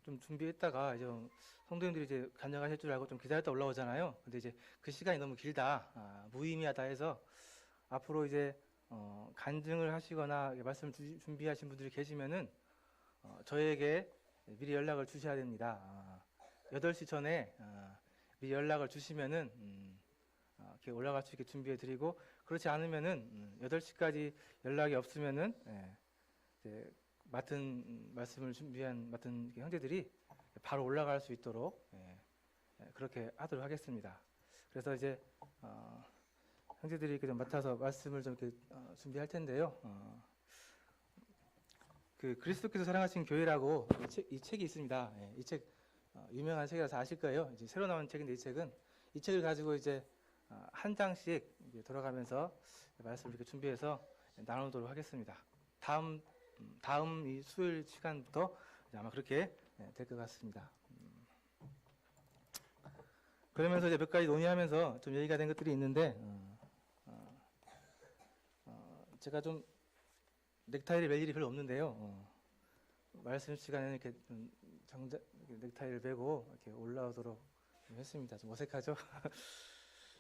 좀 준비했다가 이제 성도님들이 이제 간증하실 줄 알고 좀 기다렸다 올라오잖아요. 근데 이제 그 시간이 너무 길다, 무의미하다 해서 앞으로 이제 간증을 하시거나 말씀 준비하신 분들이 계시면은 저에게 미리 연락을 주셔야 됩니다. 8시 전에 미리 연락을 주시면은 이렇게 올라갈 수 있게 준비해 드리고, 그렇지 않으면은 8시까지 연락이 없으면은 이제 맡은 말씀을 준비한 맡은 형제들이 바로 올라갈 수 있도록 그렇게 하도록 하겠습니다. 그래서 이제 형제들이 이렇게 좀 맡아서 말씀을 좀 이렇게 준비할 텐데요. 그 그리스도께서 사랑하신 교회라고 이 책이 있습니다. 이 책 유명한 책이라서 아실 거예요. 이제 새로 나온 책인데 이 책을 가지고 이제 한 장씩 이제 돌아가면서 말씀을 이렇게 준비해서 나누도록 하겠습니다. 다음 이 수요일 시간부터 아마 그렇게 될 것 같습니다. 그러면서 이제 몇 가지 논의하면서 좀 얘기가 된 것들이 있는데, 제가 좀 넥타이를 멜 일이 별로 없는데요. 말씀 시간에는 이렇게 넥타이를 메고 이렇게 올라오도록 했습니다. 좀 어색하죠?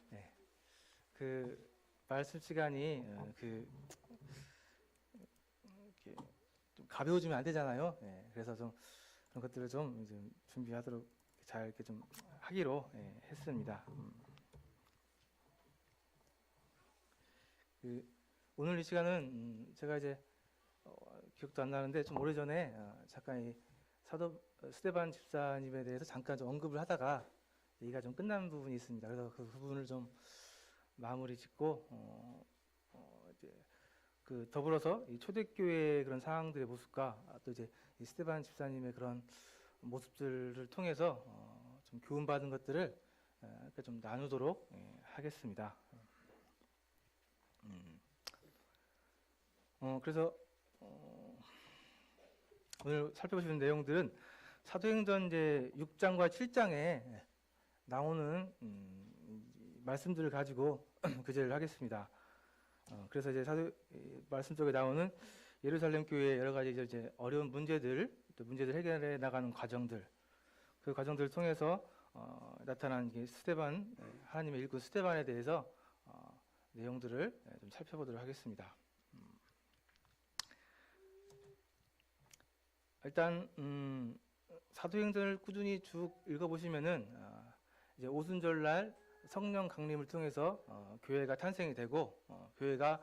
네. 그 말씀 시간이 좀 가벼워지면 안 되잖아요. 그래서 좀 그런 것들을 좀 준비하도록 잘 이렇게 좀 하기로 했습니다. 오늘 이 시간은 제가 이제 기억도 안 나는데 좀 오래전에 잠깐 이 사도 스데반 집사님에 대해서 잠깐 좀 언급을 하다가 얘기가 좀 끝난 부분이 있습니다. 그래서 그 부분을 좀 마무리 짓고 이제 그 더불어서 이 초대교회의 그런 상황들의 모습과 또 이제 이 스데반 집사님의 그런 모습들을 통해서 좀 교훈받은 것들을 좀 나누도록 하겠습니다. 그래서 오늘 살펴보시는 내용들은 사도행전 이제 6장과 7장에 나오는 말씀들을 가지고 교제를 하겠습니다. 그래서 이제 말씀 속에 나오는 예루살렘 교회의 여러 가지 이제 어려운 문제들 해결해 나가는 과정들, 그 과정들을 통해서 나타난 스데반, 하나님의 일꾼 스데반에 대해서 내용들을 좀 살펴보도록 하겠습니다. 일단 사도행전을 꾸준히 쭉 읽어보시면은 이제 오순절날 성령 강림을 통해서 교회가 탄생이 되고 교회가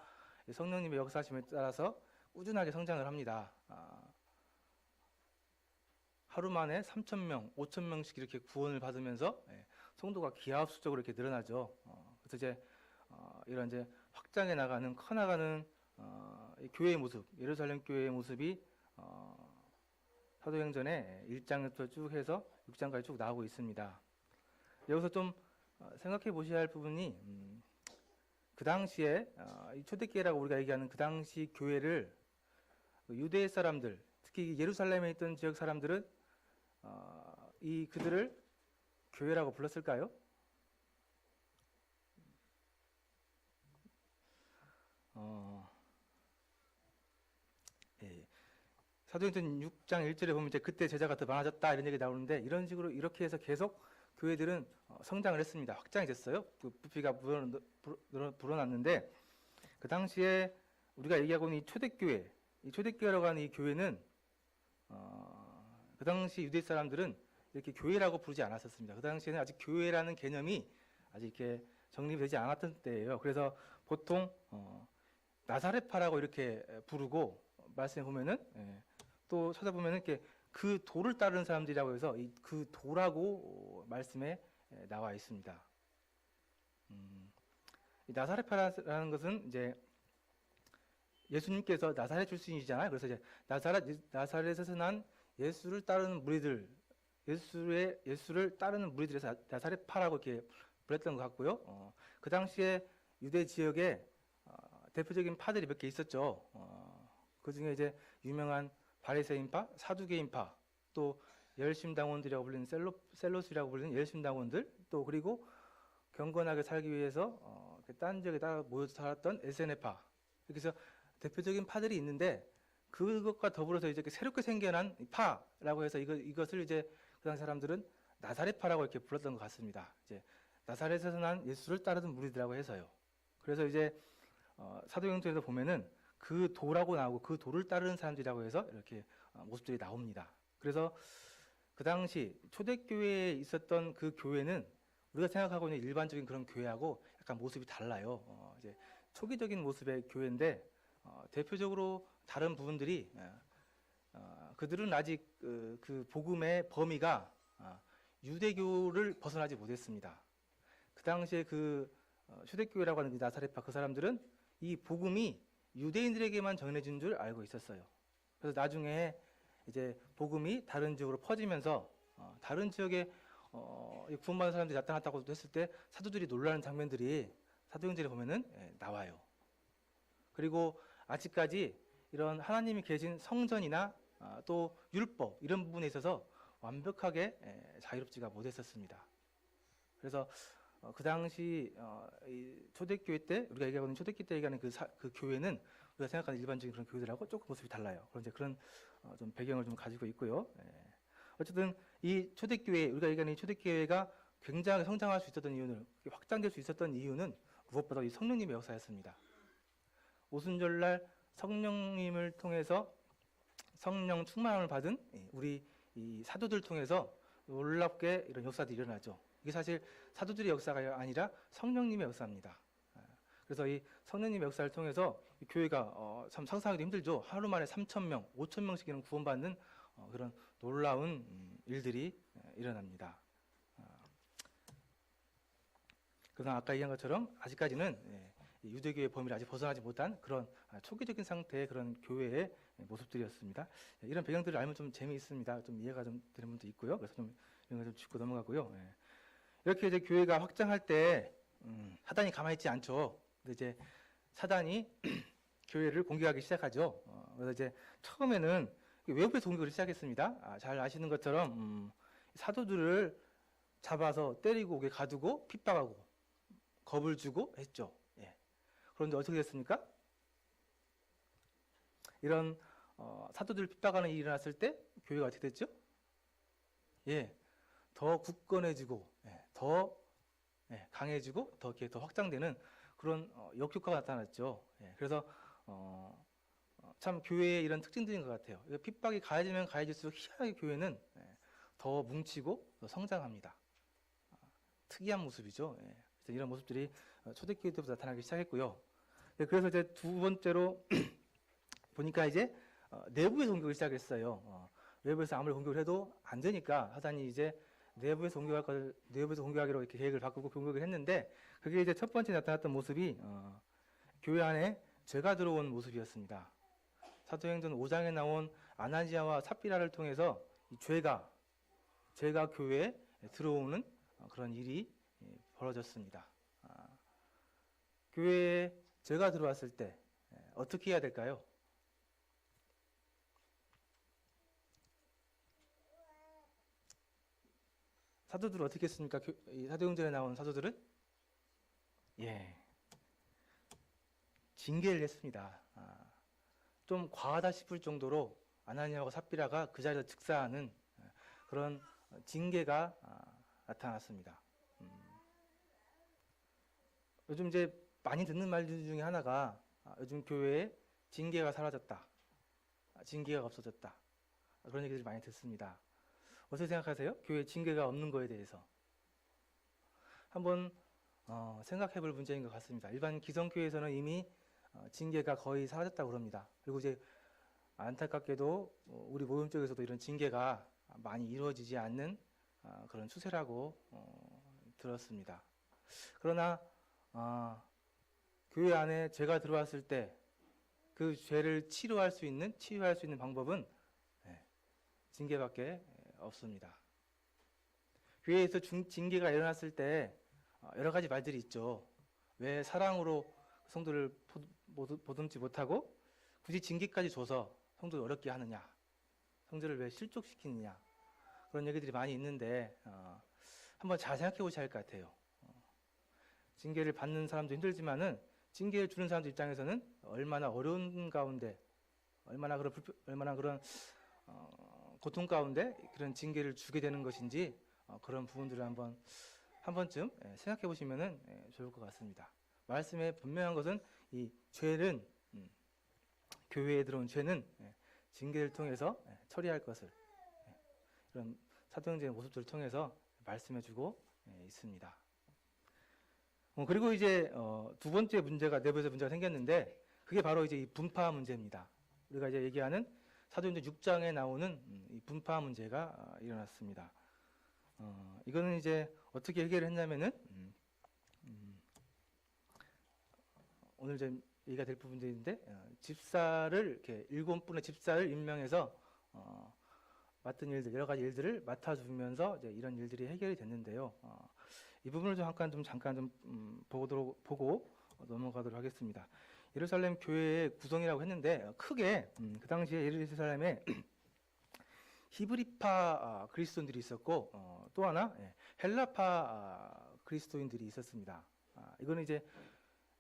성령님의 역사하심에 따라서 꾸준하게 성장을 합니다. 하루 만에 3,000명, 5,000명씩 이렇게 구원을 받으면서 성도가 기하급수적으로 이렇게 늘어나죠. 그래서 이제 이런 이제 확장해 나가는 커나가는 교회의 모습, 예루살렘 교회의 모습이 사도행전에 1장부터 쭉 해서 6장까지 쭉 나오고 있습니다. 여기서 좀 생각해 보셔야 할 부분이 그 당시에 이 초대교회라고 우리가 얘기하는 그 당시 교회를 유대 사람들, 특히 예루살렘에 있던 지역 사람들은 그들을 교회라고 불렀을까요? 사도행전 6장 1절에 보면 이제 그때 제자가 더 많아졌다 이런 얘기 나오는데, 이런 식으로 이렇게 해서 계속 교회들은 성장을 했습니다. 확장이 됐어요. 부피가 불어났는데, 그 당시에 우리가 얘기하고 있는 이 초대교회라고 하는 이 교회는 그 당시 유대 사람들은 이렇게 교회라고 부르지 않았었습니다. 그 당시에는 아직 교회라는 개념이 아직 이렇게 정립되지 않았던 때예요. 그래서 보통 나사렛파라고 이렇게 부르고, 말씀해 보면은 또 찾아보면은 이렇게 그 도를 따르는 사람들이라고 해서 그 도라고 말씀에 나와 있습니다. 이 나사렛파라는 것은 이제 예수님께서 나사렛 출신이시잖아요. 그래서 이제 나사렛에서 난 예수를 따르는 무리들, 예수를 따르는 무리들에서 나사렛파라고 이렇게 불렀던 것 같고요. 그 당시에 유대 지역에 대표적인 파들이 몇 개 있었죠. 그 중에 이제 유명한 바리새인파, 사두개인파, 또 열심당원들이라고 불리는 셀로스라고 불리는 열심당원들, 또 그리고 경건하게 살기 위해서 딴 지역에 따라 모여 살았던 에세네파. 그래서 대표적인 파들이 있는데, 그것과 더불어서 이제 새롭게 생겨난 파라고 해서 이것을 이제 그 당시 사람들은 나사렛파라고 이렇게 불렀던 것 같습니다. 이제 나사렛에서 난 예수를 따르던 무리들이라고 해서요. 그래서 이제 사도행전에서 보면은 그 도라고 나오고 그 도를 따르는 사람들이라고 해서 이렇게 모습들이 나옵니다. 그래서 그 당시 초대교회에 있었던 그 교회는 우리가 생각하고 있는 일반적인 그런 교회하고 약간 모습이 달라요. 이제 초기적인 모습의 교회인데 대표적으로 다른 부분들이 그들은 아직 그 복음의 범위가 유대교를 벗어나지 못했습니다. 그 당시에 그 초대교회라고 하는 나사렛파 그 사람들은 이 복음이 유대인들에게만 전해진 줄 알고 있었어요. 그래서 나중에 이제 복음이 다른 지역으로 퍼지면서 다른 지역에 구원받은 사람들이 나타났다고 했을 때 사도들이 놀라는 장면들이 사도행전에 보면은 나와요. 그리고 아직까지 이런 하나님이 계신 성전이나 또 율법 이런 부분에 있어서 완벽하게 자유롭지가 못했었습니다. 그래서 그 당시 이 초대교회 때 우리가 얘기하는 초대교회 때 얘기하는 그 교회는 우리가 생각하는 일반적인 그런 교회들하고 조금 모습이 달라요. 그런 이제 그런 좀 배경을 좀 가지고 있고요. 어쨌든 이 초대교회 우리가 얘기하는 이 초대교회가 굉장히 성장할 수 있었던 이유는 확장될 수 있었던 이유는 무엇보다 이 성령님의 역사였습니다. 오순절날 성령님을 통해서 성령 충만함을 받은 우리 이 사도들 통해서 놀랍게 이런 역사들이 일어나죠. 이게 사실 사도들의 역사가 아니라 성령님의 역사입니다. 그래서 이 성령님의 역사를 통해서 이 교회가 참 상상하기도 힘들죠. 하루 만에 3,000명, 5,000명씩이는 구원받는 그런 놀라운 일들이 일어납니다. 그러나 아까 얘기한 것처럼 아직까지는 유대교의 범위를 아직 벗어나지 못한 그런 초기적인 상태의 그런 교회의 모습들이었습니다. 이런 배경들을 알면 좀 재미있습니다. 좀 이해가 좀 되는 분도 있고요. 그래서 좀 이런 걸 좀 짚고 넘어가고요. 이렇게 이제 교회가 확장할 때 사단이 가만히 있지 않죠. 근데 이제 사단이 교회를 공격하기 시작하죠. 그래서 이제 처음에는 외부에서 공격을 시작했습니다. 잘 아시는 것처럼 사도들을 잡아서 때리고 가두고 핍박하고 겁을 주고 했죠. 그런데 어떻게 됐습니까? 이런 사도들을 핍박하는 일이 일어났을 때 교회가 어떻게 됐죠? 더 굳건해지고 더 강해지고 더 이렇게 더 확장되는 그런 역효과가 나타났죠. 그래서 참 교회의 이런 특징들인 것 같아요. 핍박이 가해지면 가해질수록 희한하게 교회는 더 뭉치고 더 성장합니다. 특이한 모습이죠. 그래서 이런 모습들이 초대교회 때부터 나타나기 시작했고요. 그래서 이제 두 번째로 보니까 이제 내부에서 공격을 시작했어요. 외부에서 아무리 공격을 해도 안 되니까 사단이 이제 내부에서 공격하기로 이렇게 계획을 바꾸고 공격을 했는데 그게 이제 첫 번째 나타났던 모습이 교회 안에 죄가 들어온 모습이었습니다. 사도행전 5장에 나온 아나니아와 삽비라를 통해서 이 죄가 교회에 들어오는 그런 일이 벌어졌습니다. 교회에 죄가 들어왔을 때 어떻게 해야 될까요? 사도들은 어떻게 했습니까? 사도행전에 나온 사도들은 징계를 했습니다. 좀 과하다 싶을 정도로 아나니아와 삽비라가 그 자리에서 즉사하는 그런 징계가 나타났습니다. 요즘 이제 많이 듣는 말들 중에 하나가 요즘 교회에 징계가 사라졌다, 징계가 없어졌다, 그런 얘기들 많이 듣습니다. 어떻게 생각하세요? 교회에 징계가 없는 거에 대해서 한번 생각해 볼 문제인 것 같습니다. 일반 기성교회에서는 이미 징계가 거의 사라졌다고 그럽니다. 그리고 이제 안타깝게도 우리 모임 쪽에서도 이런 징계가 많이 이루어지지 않는 그런 추세라고 들었습니다. 그러나 교회 안에 죄가 들어왔을 때 그 죄를 치유할 수 있는 방법은 징계밖에 없습니다. 교회에서 징계가 일어났을 때 여러 가지 말들이 있죠. 왜 사랑으로 성도를 보듬지 못하고 굳이 징계까지 줘서 성도를 어렵게 하느냐, 성도를 왜 실족시키느냐, 그런 얘기들이 많이 있는데 한번 잘 생각해 보셔야 할 것 같아요. 징계를 받는 사람도 힘들지만은 징계를 주는 사람들 입장에서는 얼마나 어려운 가운데 얼마나 그런 고통 가운데 그런 징계를 주게 되는 것인지 그런 부분들을 한 번쯤 생각해 보시면은 좋을 것 같습니다. 말씀에 분명한 것은 이 죄는 교회에 들어온 죄는 징계를 통해서 처리할 것을 이런 사도행전의 모습들을 통해서 말씀해주고 있습니다. 그리고 이제 두 번째 문제가 내부에서 문제가 생겼는데 그게 바로 이제 이 분파 문제입니다. 우리가 이제 얘기하는 사도행전 6장에 나오는 이 분파 문제가 일어났습니다. 이거는 이제 어떻게 해결을 했냐면은 오늘 이제 얘기가 될 부분들인데 집사를 이렇게 7분의 집사를 임명해서 맡은 일들 여러 가지 일들을 맡아주면서 이제 이런 일들이 해결이 됐는데요. 이 부분을 잠깐 좀 보고 넘어가도록 하겠습니다. 예루살렘 교회의 구성이라고 했는데 크게 그 당시에 예루살렘에 히브리파 그리스도인들이 있었고 또 하나 헬라파 그리스도인들이 있었습니다. 이거는 이제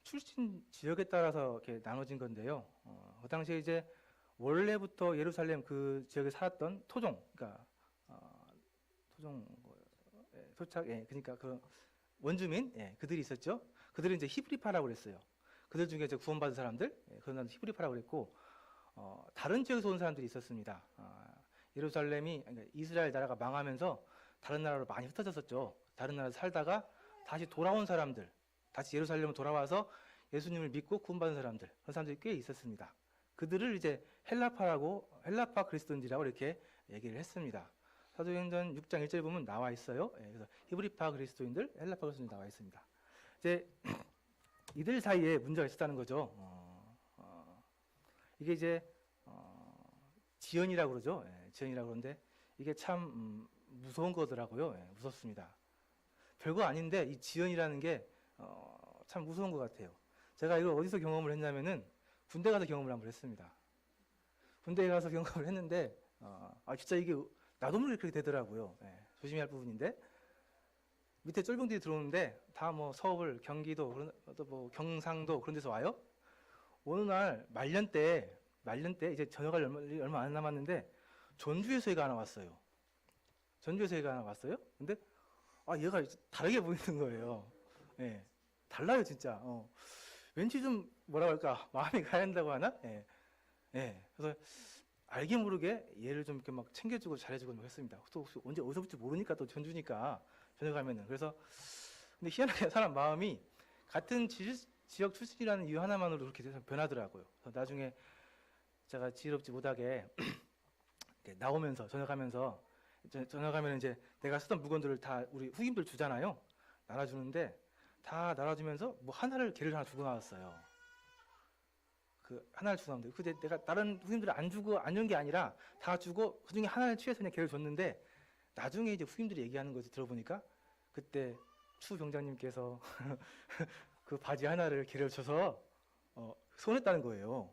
출신 지역에 따라서 이렇게 나눠진 건데요. 그 당시에 이제 원래부터 예루살렘 그 지역에 살았던 토종, 그러니까 토착, 그러니까 그 원주민, 그들이 있었죠. 그들은 이제 히브리파라고 그랬어요. 그들 중에 이제 구원받은 사람들, 그런 히브리파라고 그랬고, 다른 지역에서 온 사람들이 있었습니다. 예루살렘이 그러니까 이스라엘 나라가 망하면서 다른 나라로 많이 흩어졌었죠. 다른 나라에 살다가 다시 돌아온 사람들, 다시 예루살렘으로 돌아와서 예수님을 믿고 구원받은 사람들, 그런 사람들이 꽤 있었습니다. 그들을 이제 헬라파 그리스도인들이라고 이렇게 얘기를 했습니다. 사도행전 6장 1절에 보면 나와 있어요. 그래서 히브리파 그리스도인들, 헬라파 그리스도인들 나와 있습니다. 이제 이들 사이에 문제가 있었다는 거죠. 이게 이제 지연이라고 그러죠. 지연이라고 그러는데 이게 참 무서운 거더라고요. 무섭습니다. 별거 아닌데 이 지연이라는 게 참 무서운 것 같아요. 제가 이걸 어디서 경험을 했냐면은 군대 가서 경험을 한번 했습니다. 군대에 가서 경험을 했는데 진짜 이게 나도 모르게 그렇게 되더라고요. 조심해야 할 부분인데 밑에 쫄병들이 들어오는데 다 뭐 서울, 경기도, 또 뭐 경상도 그런 데서 와요. 어느 날 말년 때 이제 저녁할 얼마 안 남았는데 전주에서 얘가 하나 왔어요. 근데 얘가 다르게 보이는 거예요. 달라요 진짜. 왠지 좀 뭐라고 할까 마음이 가야 한다고 하나? 그래서 알게 모르게 얘를 좀 이렇게 막 챙겨주고 잘해주고 했습니다. 또 혹시 언제 어디서 볼지 모르니까 또 전주니까 저녁 가면은 그래서 근데 희한하게 사람 마음이 같은 지역 출신이라는 이유 하나만으로 그렇게 변하더라고요. 그래서 나중에 제가 지혜롭지 못하게 나오면서 저녁하면 이제 내가 쓰던 물건들을 다 우리 후임들 주잖아요. 나눠주는데 다 나눠주면서 뭐 개를 하나 주고 나왔어요. 그 하나를 주고 나왔는데 근데 내가 다른 후임들을 안 준 게 아니라 다 주고 그 중에 하나를 취해서 그냥 개를 줬는데 나중에 이제 후임들이 얘기하는 것을 들어보니까 그때 추 병장님께서 그 바지 하나를 개를 줘서 손했다는 거예요.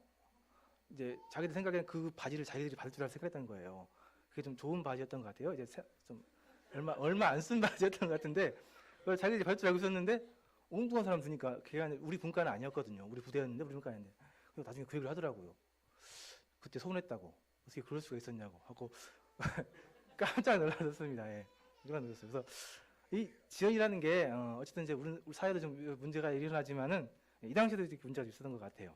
이제 자기들 생각에는 그 바지를 자기들이 받을 줄 알고 생각했다는 거예요. 그게 좀 좋은 바지였던 것 같아요. 이제 좀 얼마 안 쓴 바지였던 것 같은데 그걸 자기들이 받을 줄 알고 있었는데 엉뚱한 사람 주니까 걔가 우리 분과는 아니었거든요. 우리 부대였는데 우리 분과는 아닌데 그리고 나중에 그 얘기를 하더라고요. 그때 서운했다고 어떻게 그럴 수가 있었냐고 하고 깜짝 놀랐습니다. 깜짝 놀랐어요. 그래서 이 지연이라는 게 어쨌든 이제 우리 사회도 좀 문제가 일어나지만은 이 당시에도 이렇게 문제가 있었던 것 같아요.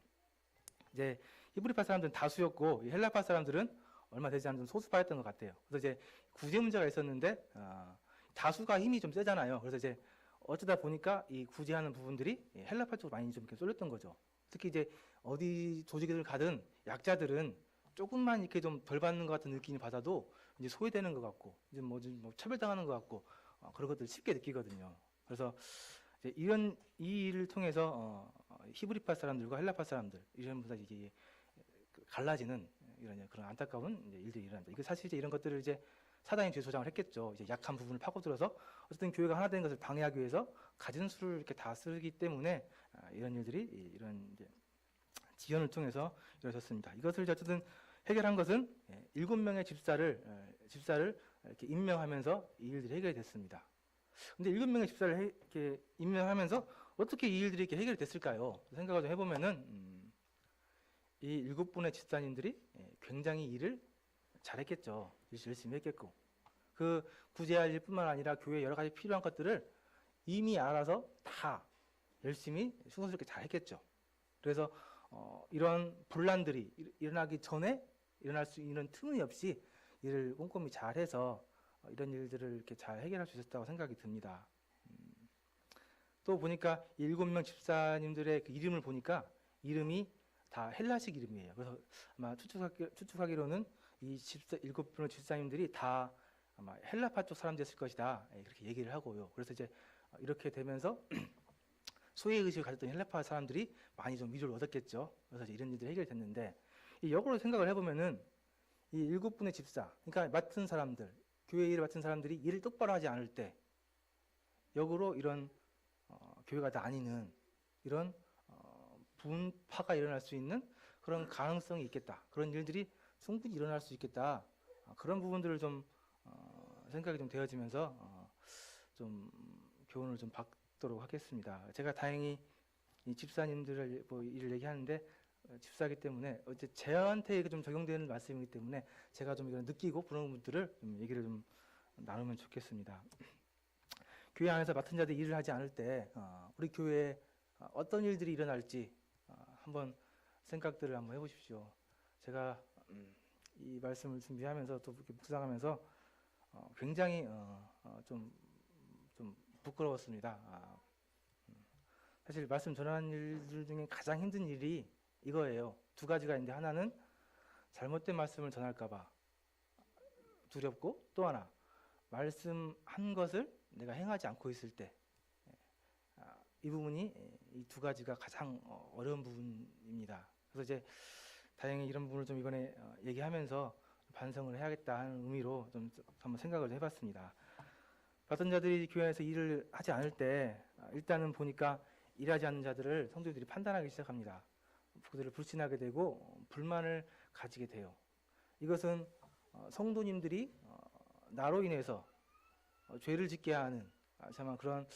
이제 히브리파 사람들은 다수였고 헬라파 사람들은 얼마 되지 않은 소수파였던 것 같아요. 그래서 이제 구제 문제가 있었는데 다수가 힘이 좀 세잖아요. 그래서 이제 어쩌다 보니까 이 구제하는 부분들이 헬라파 쪽으로 많이 좀 이렇게 쏠렸던 거죠. 특히 이제 어디 조직을 가든 약자들은 조금만 이렇게 좀 덜 받는 것 같은 느낌이 받아도 이제 소외되는 것 같고 이제 뭐 차별당하는 것 같고 그런 것들을 쉽게 느끼거든요. 그래서 이제 이 일을 통해서 히브리파 사람들과 헬라파 사람들 이런 보다 이게 갈라지는 이런 그런 안타까운 일들이 일어납니다. 이거 사실 이제 이런 것들을 이제 사단이 뒤에 조장을 했겠죠. 이제 약한 부분을 파고들어서 어쨌든 교회가 하나 되는 것을 방해하기 위해서 가진 수를 이렇게 다 쓰기 때문에 이런 일들이 이런 이제 지연을 통해서 이루어졌습니다. 이것을 어쨌든 해결한 것은 7명의 집사를 이렇게 임명하면서 이 일들이 해결이 됐습니다. 근데 7명의 집사를 이렇게 임명하면서 어떻게 이 일들이 이렇게 해결이 됐을까요? 생각을 좀 해보면은 이 7분의 집사님들이 굉장히 일을 잘했겠죠. 열심히 했겠고. 그 구제할 일뿐만 아니라 교회 여러 가지 필요한 것들을 이미 알아서 다 열심히 수고스럽게 잘했겠죠. 그래서 이런 분란들이 일어나기 전에 일어날 수 있는 틈이 없이 일을 꼼꼼히 잘해서 이런 일들을 이렇게 잘 해결할 수 있었다고 생각이 듭니다. 또 보니까 7명 집사님들의 그 이름을 보니까 이름이 다 헬라식 이름이에요. 그래서 아마 추측하기로는 이 7분의 집사님들이 다 아마 헬라파 쪽 사람들이었을 것이다. 이렇게 얘기를 하고요. 그래서 이제 이렇게 되면서 소외의식을 가졌던 헬라파 사람들이 많이 좀 위로를 얻었겠죠. 그래서 이런 일들이 해결됐는데, 이 역으로 생각을 해보면은 이 7분의 집사, 그러니까 맡은 사람들, 교회 일을 맡은 사람들이 일을 똑바로 하지 않을 때 역으로 이런 교회가 다니는 이런 분파가 일어날 수 있는 그런 가능성이 있겠다. 그런 일들이 충분히 일어날 수 있겠다. 그런 부분들을 좀 생각이 좀 되어지면서 좀 교훈을 좀 받도록 하겠습니다. 제가 다행히 이 집사님들을 뭐 일을 얘기하는데 집사기 때문에 어째 저한테 좀 적용되는 말씀이기 때문에 제가 좀 이걸 느끼고 그런 분들을 좀 얘기를 좀 나누면 좋겠습니다. 교회 안에서 맡은 자들이 일을 하지 않을 때 우리 교회에 어떤 일들이 일어날지 한번 생각들을 한번 해보십시오. 제가 이 말씀을 준비하면서 또 이렇게 묵상하면서 굉장히 좀 부끄러웠습니다. 사실 말씀 전하는 일들 중에 가장 힘든 일이 이거예요. 두 가지가 있는데, 하나는 잘못된 말씀을 전할까봐 두렵고, 또 하나 말씀한 것을 내가 행하지 않고 있을 때, 이 부분이 이 두 가지가 가장 어려운 부분입니다. 그래서 이제 다행히 이런 부분을 좀 이번에 얘기하면서 반성을 해야겠다 하는 의미로 좀 한번 생각을 해봤습니다. 맡은 자들이 교회 안에서 일을 하지 않을 때 일단은 보니까 일하지 않는 자들을 성도들이 판단하기 시작합니다. 그들을 불신하게 되고 불만을 가지게 돼요. 이것은 성도님들이 나로 인해서 죄를 짓게 하는 참 그런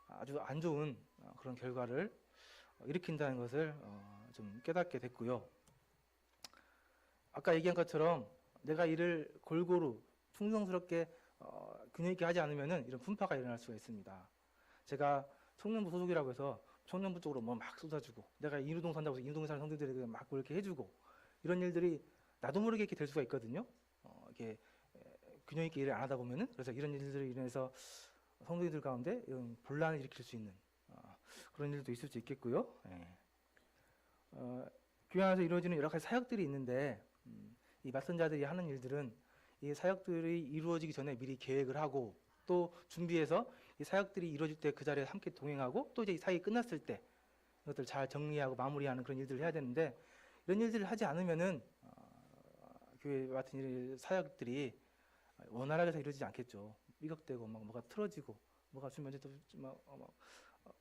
아주 안 좋은 그런 결과를 일으킨다는 것을 좀 깨닫게 됐고요. 아까 얘기한 것처럼 내가 일을 골고루 충성스럽게 균형 있게 하지 않으면은 이런 분파가 일어날 수가 있습니다. 제가 청년부 소속이라고 해서 청년부 쪽으로 뭐 막 쏟아주고, 내가 인우동 산다고 해서 인우동에 사는 성도들에게 막 이렇게 해주고, 이런 일들이 나도 모르게 이렇게 될 수가 있거든요. 이렇게 균형 있게 일을 안 하다 보면은. 그래서 이런 일들로 인해서 성도들 가운데 이런 분란을 일으킬 수 있는 그런 일도 있을 수 있겠고요. 교회 안에서 이루어지는 여러 가지 사역들이 있는데, 이 맡은 자들이 하는 일들은 이 사역들이 이루어지기 전에 미리 계획을 하고, 또 준비해서 이 사역들이 이루어질 때 그 자리에 함께 동행하고, 또 이제 이 사역이 끝났을 때 이것들 잘 정리하고 마무리하는 그런 일들을 해야 되는데, 이런 일들을 하지 않으면은 교회 맡은 일 사역들이 원활하게 이루어지지 않겠죠. 삐걱대고 막 뭐가 틀어지고, 뭐가 주면 이제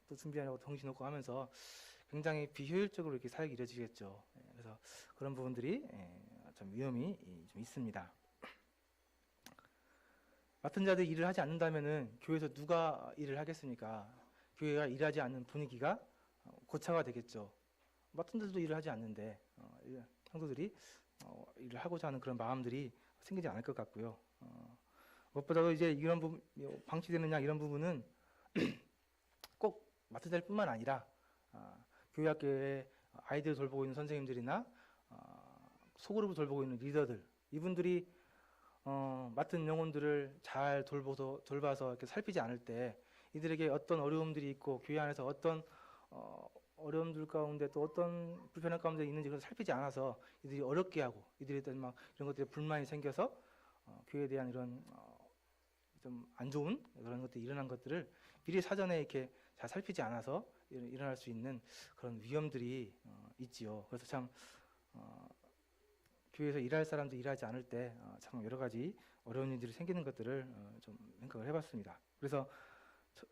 또 준비하려고 정신없고 하면서 굉장히 비효율적으로 이렇게 사역이 이루어지겠죠. 그래서 그런 부분들이 좀 위험이 좀 있습니다. 맡은 자들이 일을 하지 않는다면은 교회에서 누가 일을 하겠습니까? 교회가 일하지 않는 분위기가 고착화 되겠죠. 맡은 자들도 일을 하지 않는데 성도들이 일을 하고자 하는 그런 마음들이 생기지 않을 것 같고요. 무엇보다도 이제 이런 부분 방치되느냐 이런 부분은 꼭 맡은 자뿐만 아니라 교회 학교에 아이들을 돌보고 있는 선생님들이나 소그룹을 돌보고 있는 리더들, 이분들이 맡은 영혼들을 잘 돌봐서 이렇게 살피지 않을 때 이들에게 어떤 어려움들이 있고 교회 안에서 어떤 어려움들 가운데 또 어떤 불편한 가운데 있는지 그걸 살피지 않아서 이들이 어렵게 하고 이들에 대한 막 이런 것들에 불만이 생겨서 교회에 대한 이런 좀 안 좋은 그런 것들이 일어난 것들을 미리 사전에 이렇게 잘 살피지 않아서 일어날 수 있는 그런 위험들이 있지요. 그래서 참 교회에서 일할 사람도 일하지 않을 때 참 여러 가지 어려운 일들이 생기는 것들을 좀 생각을 해봤습니다. 그래서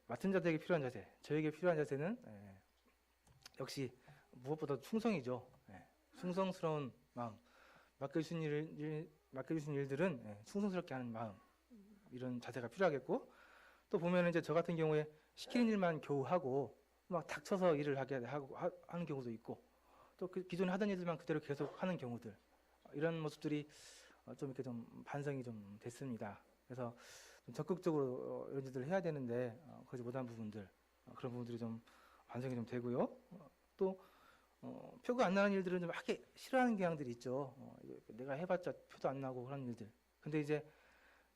맡은 자들에게 필요한 자세, 저에게 필요한 자세는 역시 무엇보다 충성이죠. 충성스러운 마음, 맡겨주신 일들은 충성스럽게 하는 마음, 이런 자세가 필요하겠고, 또 보면 이제 저 같은 경우에 시키는 일만 겨우 하고 막 닥쳐서 일을 하게 하는 경우도 있고, 또 그 기존에 하던 일들만 그대로 계속 하는 경우들, 이런 모습들이 좀 이렇게 좀 반성이 좀 됐습니다. 그래서 좀 적극적으로 이런 일들을 해야 되는데 그러지 못한 부분들, 그런 부분들이 좀 반성이 좀 되고요. 또 표가 안 나는 일들은 좀 하기 싫어하는 경향들이 있죠. 내가 해봤자 표도 안 나고 그런 일들. 근데 이제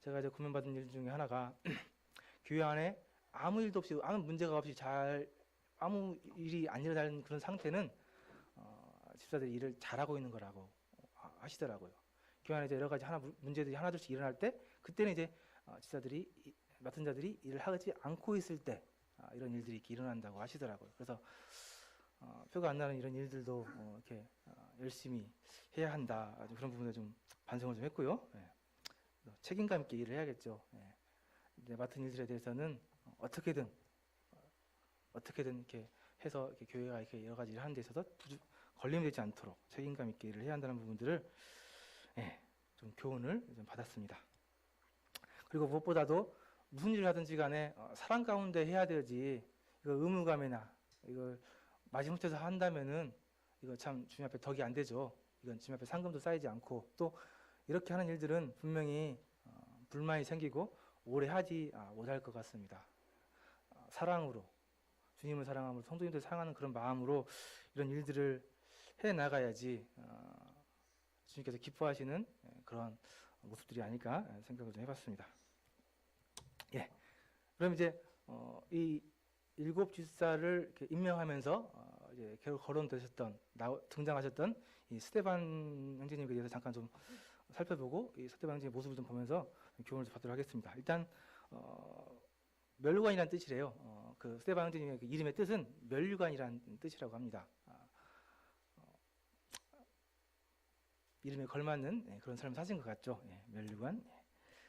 제가 이제 고면받은 일 중에 하나가 교회 안에 아무 일도 없이 아무 문제가 없이 잘 아무 일이 안 일어나는 그런 상태는 집사들이 일을 잘하고 있는 거라고 하시더라고요. 교회 안에 이제 여러 가지 문제들이 하나둘씩 일어날 때 그때는 이제 집사들이 맡은 자들이 일을 하지 않고 있을 때 이런 일들이 이렇게 일어난다고 하시더라고요. 그래서 표가 안 나는 이런 일들도 이렇게 열심히 해야 한다. 그런 부분에 좀 반성을 좀 했고요. 예. 책임감 있게 일을 해야겠죠. 예. 이제 맡은 일들에 대해서는 어떻게든 이렇게 해서 이렇게 교회가 이렇게 여러 가지 일을 하는 데 있어서 걸림되지 않도록 책임감 있게 일을 해야 한다는 부분들을 좀 교훈을 좀 받았습니다. 그리고 무엇보다도 무슨 일을 하든지 간에 사랑 가운데 해야 되지, 이거 의무감이나 이걸 마지못해서 한다면은 이거 참 주님 앞에 덕이 안 되죠. 이건 주님 앞에 상금도 쌓이지 않고, 또 이렇게 하는 일들은 분명히 불만이 생기고 오래 하지 못할 것 같습니다. 사랑으로, 주님을 사랑함으로, 성도님들 사랑하는 그런 마음으로 이런 일들을 해 나가야지 주님께서 기뻐하시는 그런 모습들이 아닐까 생각을 좀 해봤습니다. 예. 그럼 이제 이 7 집사를 이렇게 임명하면서 이제 거론되셨던 등장하셨던 이 스데반 형제님에 대해서 잠깐 좀 살펴보고 이 스데반 형제의 모습을 좀 보면서 교훈을 좀 받도록 하겠습니다. 일단 멸류관이라는 뜻이래요. 그 스데반 형제님의 그 이름의 뜻은 멸류관이라는 뜻이라고 합니다. 이름에 걸맞는 그런 삶을 사신 것 같죠. 멸류관.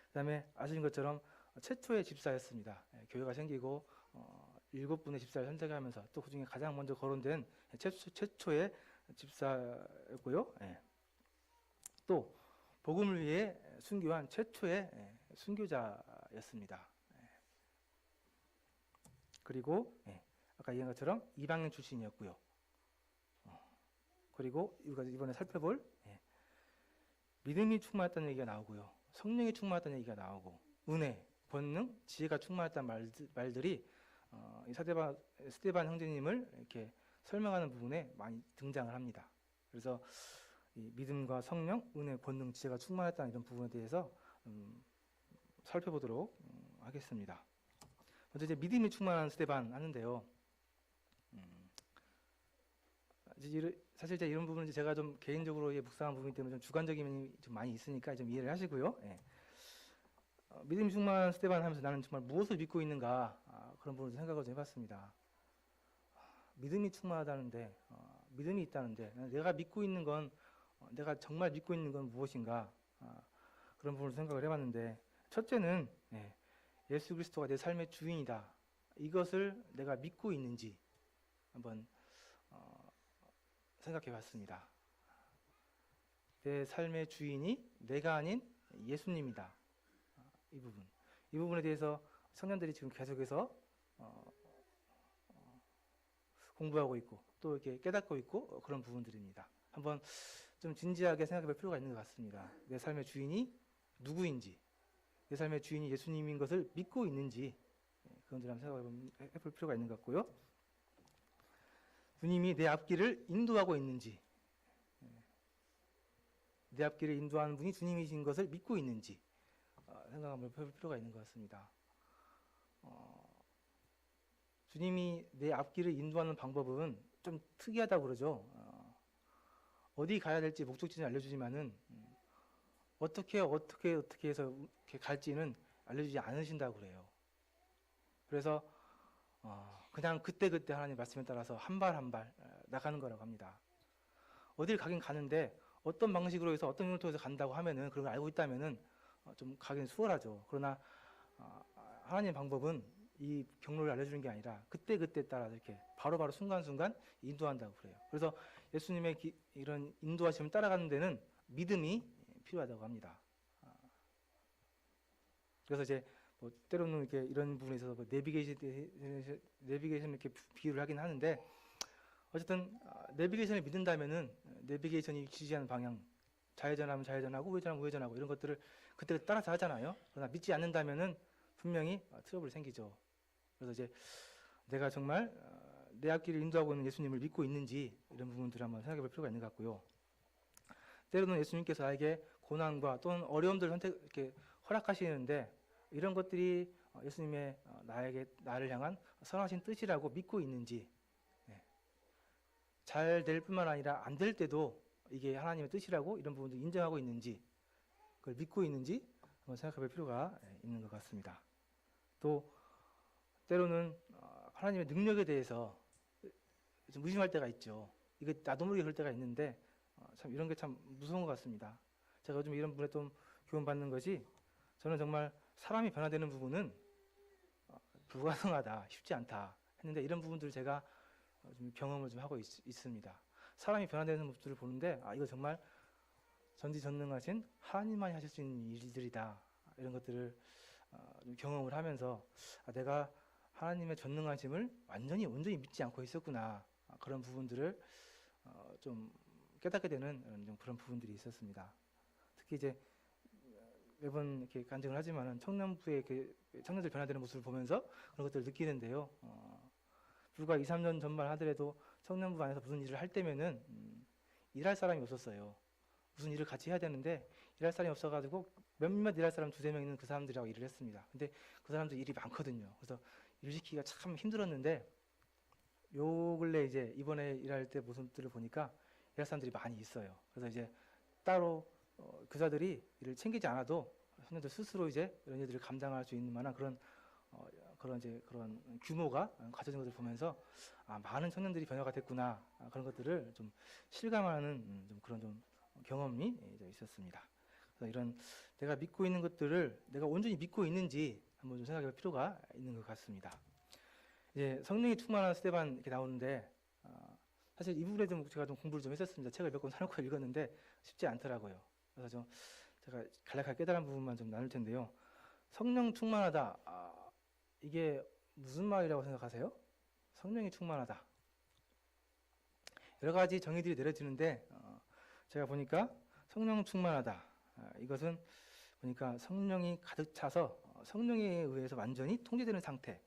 그다음에 아시는 것처럼 최초의 집사였습니다. 교회가 생기고 7분의 집사를 선택하면서 또 그중에 가장 먼저 거론된 최초의 집사였고요. 또 복음을 위해 순교한 최초의 순교자였습니다. 그리고 아까 얘기한 것처럼 이방인 출신이었고요. 그리고 이번에 살펴볼 믿음이 충만했다는 얘기가 나오고요. 성령이 충만했다는 얘기가 나오고, 은혜, 권능, 지혜가 충만했다는 말들이 이 스데반 형제님을 이렇게 설명하는 부분에 많이 등장을 합니다. 그래서 이 믿음과 성령, 은혜, 권능, 지혜가 충만했다는 이런 부분에 대해서 살펴보도록 하겠습니다. 먼저 이제 믿음이 충만한 스데반 하는데요. 사실 이런 부분은 제가 좀 개인적으로 묵상한 부분 때문에 좀 주관적인 면이 좀 많이 있으니까 좀 이해를 하시고요. 믿음이 충만한 스데반 하면서 나는 정말 무엇을 믿고 있는가, 그런 부분을 생각을 좀 해봤습니다. 믿음이 충만하다는데, 믿음이 있다는데 내가 믿고 있는 건, 내가 정말 믿고 있는 건 무엇인가, 그런 부분을 생각을 해봤는데, 첫째는 예수 그리스도가 내 삶의 주인이다, 이것을 내가 믿고 있는지 한번 생각해 봤습니다. 내 삶의 주인이 내가 아닌 예수님이다. 이 부분에 대해서 청년들이 지금 계속해서 공부하고 있고 또 이렇게 깨닫고 있고 그런 부분들입니다. 한번 좀 진지하게 생각해 볼 필요가 있는 것 같습니다. 내 삶의 주인이 누구인지, 내 삶의 주인이 예수님인 것을 믿고 있는지, 그런 점 한번 생각해 볼 필요가 있는 것 같고요. 주님이 내 앞길을 인도하고 있는지, 내 앞길을 인도하는 분이 주님이신 것을 믿고 있는지 생각 한번 해볼 필요가 있는 것 같습니다. 주님이 내 앞길을 인도하는 방법은 좀 특이하다고 그러죠. 어디 가야 될지 목적지는 알려주지만은 어떻게 해서 이렇게 갈지는 알려주지 않으신다고 그래요. 그래서 그냥 그때그때 하나님 말씀에 따라서 한 발 한 발 나가는 거라고 합니다. 어딜 가긴 가는데 어떤 방식으로 해서 어떤 용도에서 간다고 하면은, 그런 걸 알고 있다면은 좀 가긴 수월하죠. 그러나 하나님의 방법은 이 경로를 알려주는 게 아니라 그때그때 따라서 이렇게 바로바로 순간순간 인도한다고 그래요. 그래서 예수님의 이런 인도하심을 따라가는 데는 믿음이 필요하다고 합니다. 그래서 이제 뭐 때로는 이렇게 이런 부분에 있어서 뭐 내비게이션 이렇게 비유를 하긴 하는데, 어쨌든 내비게이션을 믿는다면은 내비게이션이 지시하는 방향, 좌회전하면 좌회전하고 우회전하면 우회전하고 이런 것들을 그때 따라서 하잖아요. 그러나 믿지 않는다면은 분명히 트러블이 생기죠. 그래서 이제 내가 정말 내 앞길을 인도하고 있는 예수님을 믿고 있는지 이런 부분들을 한번 생각해 볼 필요가 있는 것 같고요. 때로는 예수님께서 나에게 고난과 또는 어려움들을 이렇게 허락하시는데 이런 것들이 예수님의 나를 향한 선하신 뜻이라고 믿고 있는지, 잘 될 뿐만 아니라 안 될 때도 이게 하나님의 뜻이라고 이런 부분도 인정하고 있는지, 그걸 믿고 있는지 한번 생각해 볼 필요가 있는 것 같습니다. 또 때로는 하나님의 능력에 대해서 좀 의심할 때가 있죠. 이게 나도 모르게 그럴 때가 있는데 참 이런 게 참 무서운 것 같습니다. 제가 요즘 이런 부분에 좀 교훈받는 것이, 저는 정말 사람이 변화되는 부분은 불가능하다, 쉽지 않다 했는데 이런 부분들을 제가 좀 경험을 좀 하고 있습니다. 사람이 변화되는 모습들을 보는데 이거 정말 전지전능하신 하나님만이 하실 수 있는 일들이다, 이런 것들을 좀 경험을 하면서 내가 하나님의 전능하심을 온전히 믿지 않고 있었구나, 그런 부분들을 좀 깨닫게 되는 좀 그런 부분들이 있었습니다. 특히 이제 매번 이렇게 간증을 하지만은 청년부의 청년들 변화되는 모습을 보면서 그런 것들을 느끼는데요. 불과 2, 3년 전만 하더라도 청년부 안에서 무슨 일을 할 때면은 일할 사람이 없었어요. 무슨 일을 같이 해야 되는데 일할 사람이 없어가지고 몇몇 일할 사람 2, 3명 있는 그 사람들하고 일을 했습니다. 근데 그 사람들 일이 많거든요. 그래서 일 시키기가 참 힘들었는데 요 근래 이제 이번에 일할 때 모습들을 보니까 일할 사람들이 많이 있어요. 그래서 이제 따로 교사들이 일을 챙기지 않아도 청년들 스스로 이제 이런 일들을 감당할 수 있는 만한 그런 규모가 갖춰진 것을 보면서 많은 청년들이 변화가 됐구나, 그런 것들을 좀 실감하는 좀 그런 좀 경험이 있었습니다. 그래서 이런 내가 믿고 있는 것들을 내가 온전히 믿고 있는지 한번 좀 생각해 볼 필요가 있는 것 같습니다. 이제 성령이 충만한 스데반 이렇게 나오는데 사실 이 부분에 좀 제가 좀 공부를 좀 했었습니다. 책을 몇 권 사놓고 읽었는데 쉽지 않더라고요. 그래서 좀 제가 간략하게 깨달은 부분만 좀 나눌 텐데요. 성령 충만하다, 이게 무슨 말이라고 생각하세요? 성령이 충만하다. 여러 가지 정의들이 내려지는데 제가 보니까 성령 충만하다, 이것은 보니까 성령이 가득 차서 성령에 의해서 완전히 통제되는 상태.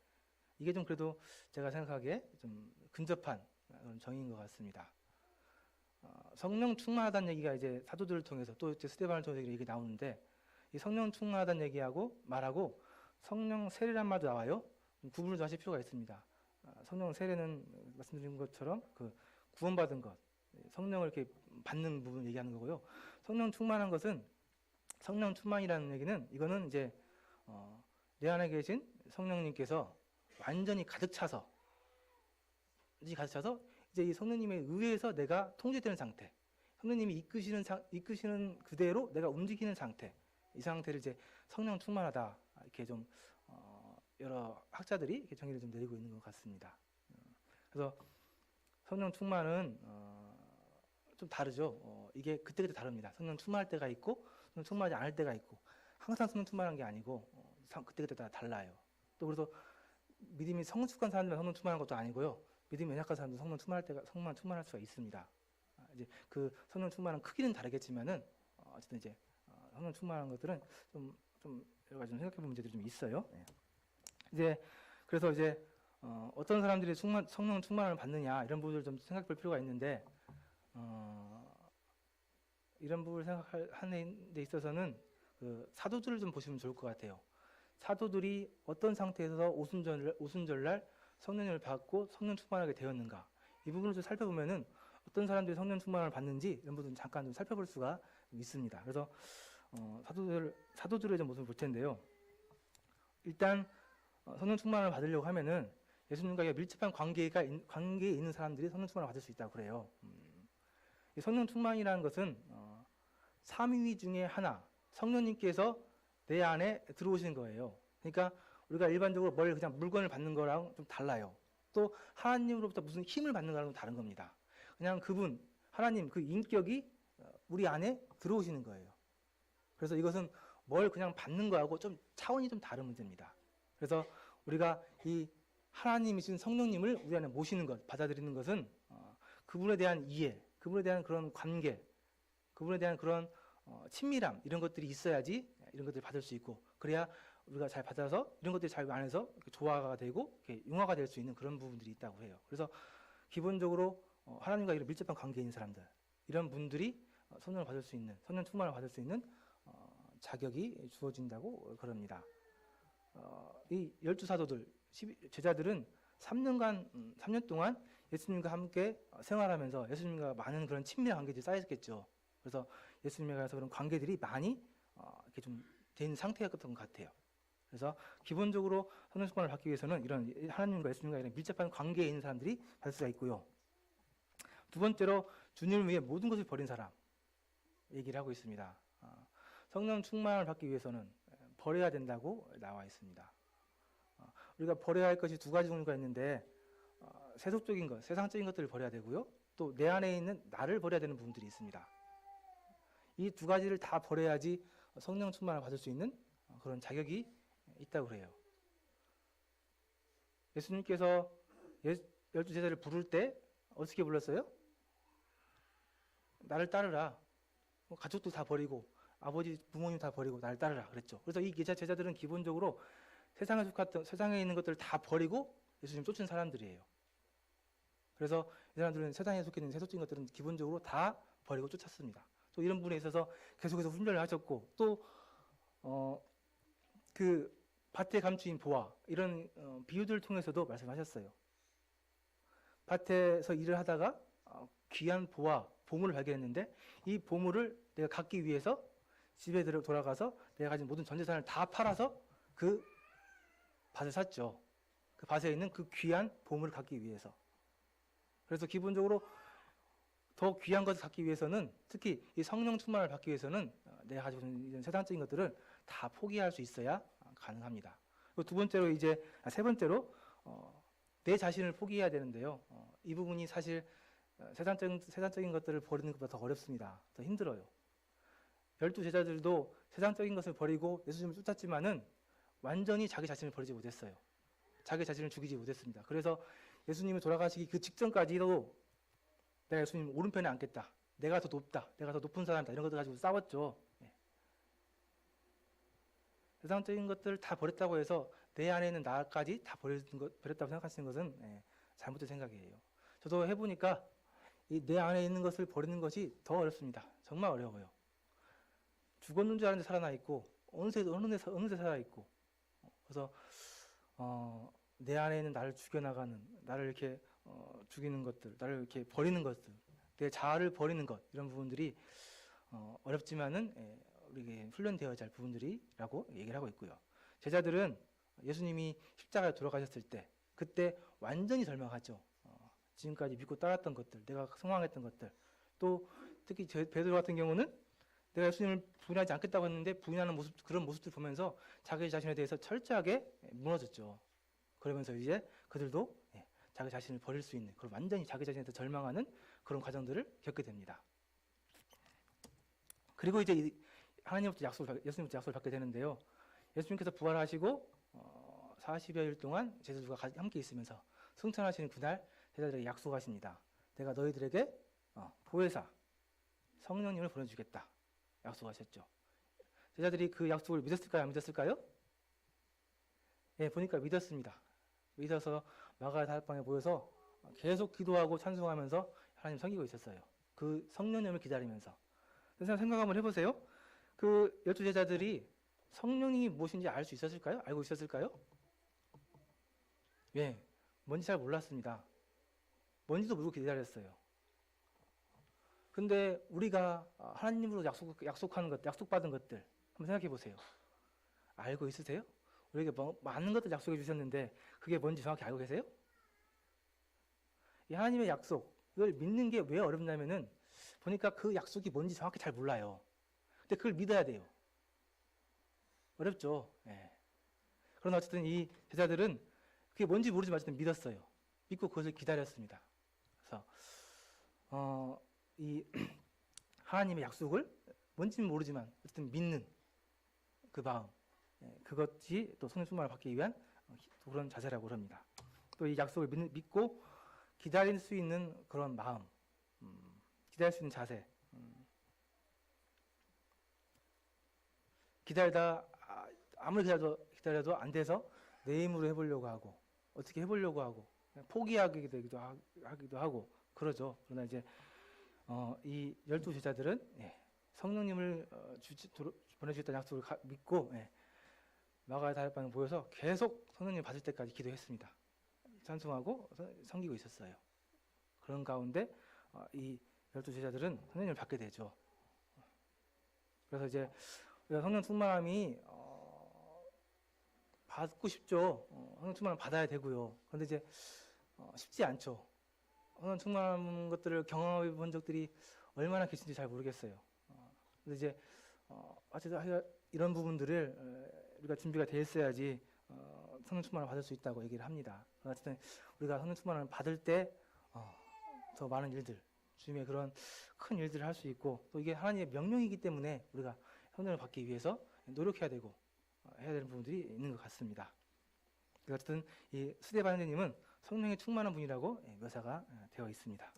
이게 좀 그래도 제가 생각하기에 좀 근접한 그런 정의인 것 같습니다. 성령 충만하다는 얘기가 이제 사도들을 통해서 또 이제 스데반을 통해서 얘기 나오는데, 이 성령 충만하다는 얘기하고 말하고 성령 세례란 말도 나와요. 구분을 좀 하실 필요가 있습니다. 성령 세례는 말씀드린 것처럼 그 구원받은 것, 성령을 이렇게 받는 부분을 얘기하는 거고요. 성령 충만한 것은, 성령 충만이라는 얘기는 이거는 이제 내 안에 계신 성령님께서 완전히 가득 차서 이제 이 성령님에 의해서 내가 통제되는 상태, 성령님이 이끄시는 그대로 내가 움직이는 상태, 이 상태를 이제 성령 충만하다, 이렇게 좀 여러 학자들이 이렇게 정의를 좀 내리고 있는 것 같습니다. 그래서 성령 충만은 좀 다르죠. 이게 그때그때 다릅니다. 성령 충만할 때가 있고 성령 충만하지 않을 때가 있고, 항상 성령 충만한 게 아니고 그때그때 다 달라요. 또 그래서 믿음이 성숙한 사람들만 성령 충만한 것도 아니고요. 믿음이 연약한 사람도 성령 충만할 수가 있습니다. 이제 그 성령 충만한 크기는 다르겠지만은 어쨌든 이제 성령 충만한 것들은 좀 여러 가지 좀 생각해 볼 문제들이 좀 있어요. 이제 그래서 이제 어떤 사람들이 성령 충만을 받느냐, 이런 부분을 좀 생각해 볼 필요가 있는데 이런 부분을 생각하는 데 있어서는 그 사도들을 좀 보시면 좋을 것 같아요. 사도들이 어떤 상태에서 오순절날 성령을 받고 성령 충만하게 되었는가, 이 부분을 좀 살펴보면은 어떤 사람들이 성령 충만을 받는지 이런 부분을 잠깐 좀 살펴볼 수가 있습니다. 그래서 사도들의 좀 모습을 볼 텐데요. 일단 성령 충만을 받으려고 하면은 예수님과 밀접한 관계에 있는 사람들이 성령 충만을 받을 수 있다고 그래요. 이 성령 충만이라는 것은 삼위 중에 하나, 성령님께서 내 안에 들어오시는 거예요. 그러니까 우리가 일반적으로 그냥 물건을 받는 거랑 좀 달라요. 또 하나님으로부터 무슨 힘을 받는 거랑 좀 다른 겁니다. 그냥 그분, 하나님 그 인격이 우리 안에 들어오시는 거예요. 그래서 이것은 그냥 받는 거하고 좀 차원이 좀 다른 문제입니다. 그래서 우리가 이 하나님이신 성령님을 우리 안에 모시는 것, 받아들이는 것은 그분에 대한 이해, 그분에 대한 그런 관계, 그분에 대한 그런 친밀함 이런 것들이 있어야지 이런 것들을 받을 수 있고, 그래야 우리가 잘 받아서 이런 것들이 잘 안에서 조화가 되고 이렇게 융화가 될 수 있는 그런 부분들이 있다고 해요. 그래서 기본적으로 하나님과 이런 밀접한 관계인 사람들, 이런 분들이 성령을 받을 수 있는, 성령 충만을 받을 수 있는 자격이 주어진다고 그럽니다. 이 12사도들, 제자들은 3년 동안 예수님과 함께 생활하면서 예수님과 많은 그런 친밀한 관계들이 쌓였겠죠. 그래서 예수님에 관해서 그런 관계들이 많이 이렇게 좀 된 상태였던 것 같아요. 그래서 기본적으로 성령 충만을 받기 위해서는 이런 하나님과 예수님과 이런 밀접한 관계에 있는 사람들이 받을 수가 있고요. 두 번째로 주님을 위해 모든 것을 버린 사람 얘기를 하고 있습니다. 성령 충만을 받기 위해서는 버려야 된다고 나와 있습니다. 우리가 버려야 할 것이 두 가지 종류가 있는데 세속적인 것, 세상적인 것들을 버려야 되고요. 또 내 안에 있는 나를 버려야 되는 부분들이 있습니다. 이 두 가지를 다 버려야지 성령 충만을 받을 수 있는 그런 자격이 있다고 해요. 예수님께서 12제자를 부를 때 어떻게 불렀어요? 나를 따르라. 가족도 다 버리고 아버지, 부모님 다 버리고 나를 따르라 그랬죠. 그래서 이 제자들은 기본적으로 세상에 있는 것들을 다 버리고 예수님 쫓은 사람들이에요. 그래서 이 사람들은 세상에 속해 있는 세속적인 것들은 기본적으로 다 버리고 쫓았습니다. 또 이런 부분에 있어서 계속해서 훈련을 하셨고, 또 그 밭에 감추인 보화 이런 비유들을 통해서도 말씀하셨어요. 밭에서 일을 하다가 귀한 보물을 발견했는데 이 보물을 내가 갖기 위해서 집에 돌아가서 내가 가진 모든 전 재산을 다 팔아서 그 밭을 샀죠. 그 밭에 있는 그 귀한 보물을 갖기 위해서. 그래서 기본적으로 더 귀한 것을 갖기 위해서는, 특히 이 성령 충만을 받기 위해서는 내가 가지고 있는 이런 세상적인 것들을 다 포기할 수 있어야 가능합니다. 그리고 세 번째로 내 자신을 포기해야 되는데요. 이 부분이 사실 세상적인 것들을 버리는 것보다 더 어렵습니다. 더 힘들어요. 12제자들도 세상적인 것을 버리고 예수님을 쫓았지만은 완전히 자기 자신을 버리지 못했어요. 자기 자신을 죽이지 못했습니다. 그래서 예수님이 돌아가시기 그 직전까지도 내가 예수님 오른편에 앉겠다, 내가 더 높다, 내가 더 높은 사람이다, 이런 것들 가지고 싸웠죠. 세상적인 것들을 다 버렸다고 해서 내 안에 있는 나까지 다 버렸다고 생각하시는 것은 잘못된 생각이에요. 저도 해보니까 내 안에 있는 것을 버리는 것이 더 어렵습니다. 정말 어려워요. 죽었는 줄 알았는데 살아나 있고 어느새 살아 있고, 그래서 내 안에 있는 나를 죽여나가는, 나를 이렇게 죽이는 것들, 나를 이렇게 버리는 것들, 내 자아를 버리는 것, 이런 부분들이 어렵지만은 우리에게 훈련되어야 할 부분들이라고 얘기를 하고 있고요. 제자들은 예수님이 십자가에 돌아가셨을 때 그때 완전히 절망하죠. 지금까지 믿고 따랐던 것들, 내가 성황했던 것들, 또 특히 베드로 같은 경우는 내가 예수님을 부인하지 않겠다고 했는데 부인하는 그런 모습들 보면서 자기 자신에 대해서 철저하게 무너졌죠. 그러면서 이제 그들도 자기 자신을 버릴 수 있는, 그런 완전히 자기 자신에 대해서 절망하는 그런 과정들을 겪게 됩니다. 그리고 이제 예수님부터 약속을 받게 되는데요. 예수님께서 부활하시고 40여일 동안 제자들과 함께 있으면서 승천하시는 그날 제자들에게 약속하십니다. 내가 너희들에게 보혜사 성령님을 보내주겠다 약속하셨죠. 제자들이 그 약속을 믿었을까요? 안 믿었을까요? 보니까 믿었습니다. 믿어서 마가의 다락방에 모여서 계속 기도하고 찬송하면서 하나님 섬기고 있었어요. 그 성령님을 기다리면서. 생각 한번 해보세요. 그 12제자들이 성령님이 무엇인지 알 수 있었을까요? 알고 있었을까요? 뭔지 잘 몰랐습니다. 뭔지도 모르고 기다렸어요. 근데 우리가 하나님으로 약속하는 것들, 약속받은 것들 한번 생각해 보세요. 알고 있으세요? 우리에게 많은 것들 약속해 주셨는데 그게 뭔지 정확히 알고 계세요? 이 하나님의 약속, 이걸 믿는 게 왜 어렵냐면은 보니까 그 약속이 뭔지 정확히 잘 몰라요. 근데 그걸 믿어야 돼요. 어렵죠. 그러나 어쨌든 이 제자들은 그게 뭔지 모르지만 어쨌든 믿었어요. 믿고 그것을 기다렸습니다. 그래서 이 하나님의 약속을 뭔지는 모르지만 어쨌든 믿는 그 마음, 그것이 또 성령 충만을 받기 위한 그런 자세라고 합니다. 또 이 약속을 믿고 기다릴 수 있는 그런 마음, 기다릴 수 있는 자세. 기다리다 아무리 기다려도 안 돼서 내 힘으로 해보려고 하고 어떻게 해보려고 하고 포기하기도 하고 그러죠. 그러나 이제 이 12제자들은 성령님을 보내주겠다는 약속을 믿고 마가의 다락방에 모여서 계속 성령님 받을 때까지 기도했습니다. 찬송하고 섬기고 있었어요. 그런 가운데 이 12제자들은 성령님을 받게 되죠. 그래서 이제 우리가 성령 충만함이 받고 싶죠. 성령 충만함 받아야 되고요. 그런데 이제 쉽지 않죠. 성령 충만한 것들을 경험해 본 적들이 얼마나 계신지 잘 모르겠어요. 근데 이제 어쨌든 이런 부분들을 우리가 준비가 돼 있어야지 성령 충만을 받을 수 있다고 얘기를 합니다. 어쨌든 우리가 성령 충만을 받을 때 더 많은 일들, 주님의 그런 큰 일들을 할 수 있고 또 이게 하나님의 명령이기 때문에 우리가 성령을 받기 위해서 노력해야 되고 해야 되는 부분들이 있는 것 같습니다. 어쨌든 이 스데반 선생님은 성령이 충만한 분이라고 묘사가 되어 있습니다.